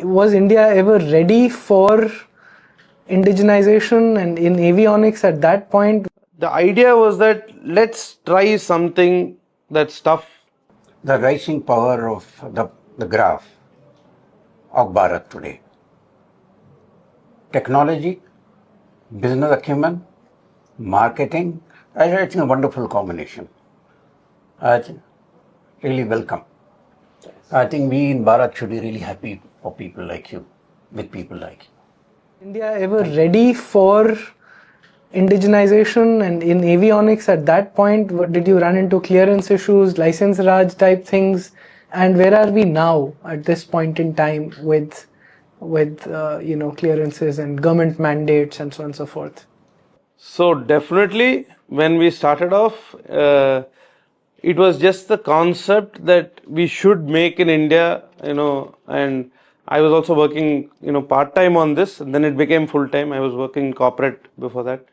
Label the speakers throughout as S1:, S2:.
S1: was India ever ready for indigenization and in avionics at that point?
S2: The idea was that let's try something that's tough.
S3: The rising power of the graph of Bharat today. Technology, business acumen, marketing, I think a wonderful combination. I think really welcome. I think we in Bharat should be really happy for people like you, with people like you.
S1: India ever ready for indigenization and in avionics at that point? Did you run into clearance issues, license Raj type things? And where are we now at this point in time with clearances and government mandates and so on and so forth?
S2: So definitely when we started off, it was just the concept that we should make in India, and I was also working, part-time on this, and then it became full-time. I was working in corporate before that.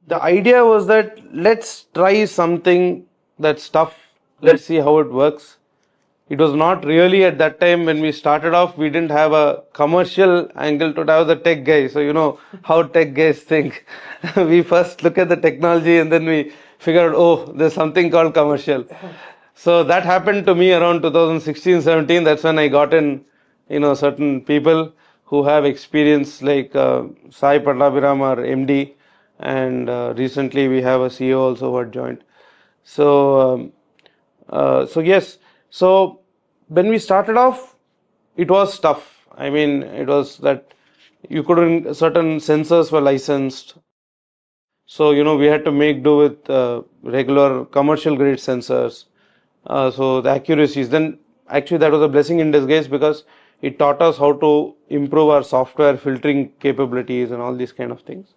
S2: The idea was that let's try something that's tough. Let's see how it works. It was not really at that time when we started off, we didn't have a commercial angle to it. I was a tech guy. So you know how tech guys think. We first look at the technology and then we figure out, oh, there's something called commercial. So that happened to me around 2016-17. That's when I got in, certain people who have experience like Sai Patlabiram, our MD. And recently we have a CEO also who had joined. So yes. So when we started off, it was tough. I mean, it was that you couldn't, certain sensors were licensed. So, we had to make do with regular commercial grade sensors. So the accuracies, then actually that was a blessing in disguise because it taught us how to improve our software filtering capabilities and all these kind of things.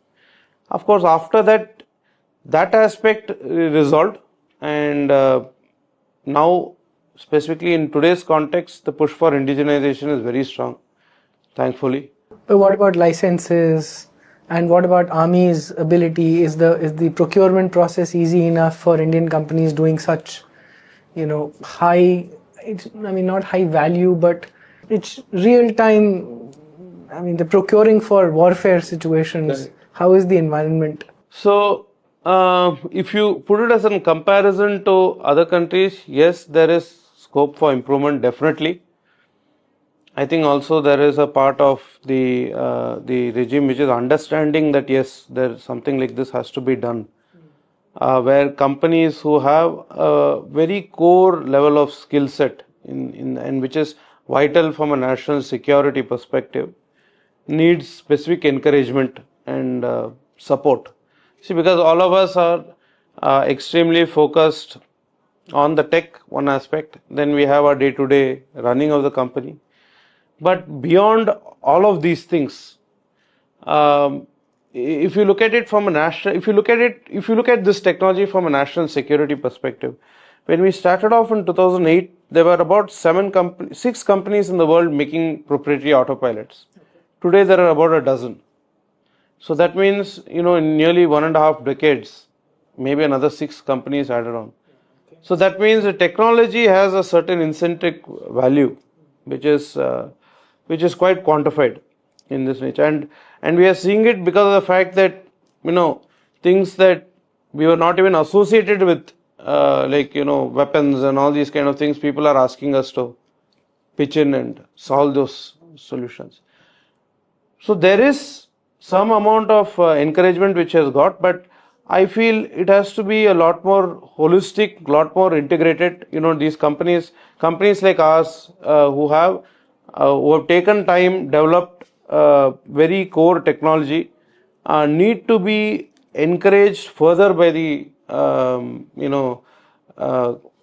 S2: Of course, after that, that aspect resolved, and now specifically in today's context, the push for indigenization is very strong, thankfully.
S1: But what about licenses, and what about Army's ability? Is the procurement process easy enough for Indian companies doing such, high? Not high value, but it's real time. The procuring for warfare situations. How is the environment?
S2: So, if you put it as a comparison to other countries, yes, there is scope for improvement, definitely. I think also there is a part of the regime which is understanding that yes, there's something like this has to be done, where companies who have a very core level of skill set and which is vital from a national security perspective needs specific encouragement and support. See, because all of us are extremely focused on the tech, one aspect, then we have our day-to-day running of the company. But beyond all of these things, if you look at it from a national, if you look at this technology from a national security perspective, when we started off in 2008, there were about 6 companies in the world making proprietary autopilots. Today there are about a dozen. So that means, in nearly 1.5 decades, maybe another 6 companies added on. So that means the technology has a certain intrinsic value, which is quite quantified in this nature. And we are seeing it because of the fact that, things that we were not even associated with, weapons and all these kind of things, people are asking us to pitch in and solve those solutions. So there is some amount of encouragement which has got, but I feel it has to be a lot more holistic, lot more integrated. These companies like ours who have taken time, developed very core technology, need to be encouraged further by the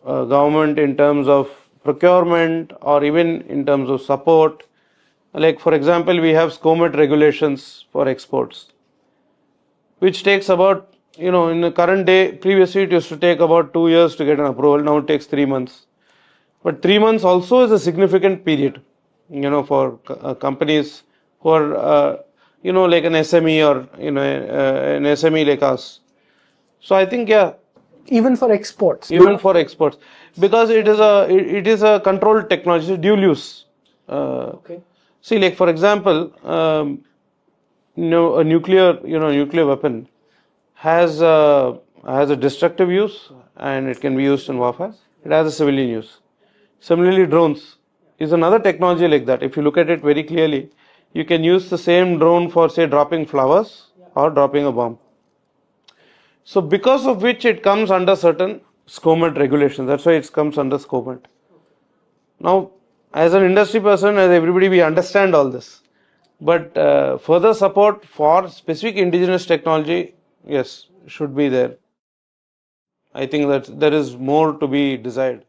S2: government in terms of procurement or even in terms of support. Like for example, we have SCOMET regulations for exports, which takes about, in the current day, previously it used to take about 2 years to get an approval, now it takes 3 months. But 3 months also is a significant period, for companies who are, like an SME or, an SME like us. So I think, yeah.
S1: Even for exports?
S2: Even for exports. Because it is a controlled technology, dual use.
S1: Okay.
S2: See, like for example, a nuclear weapon has a destructive use and it can be used in warfare. It has a civilian use. Similarly, drones is another technology like that. If you look at it very clearly, you can use the same drone for, say, dropping flowers or dropping a bomb. So, because of which it comes under certain SCOMET regulations. That's why it comes under SCOMET. Now, as an industry person, as everybody, we understand all this. But further support for specific indigenous technology, yes, should be there. I think that there is more to be desired.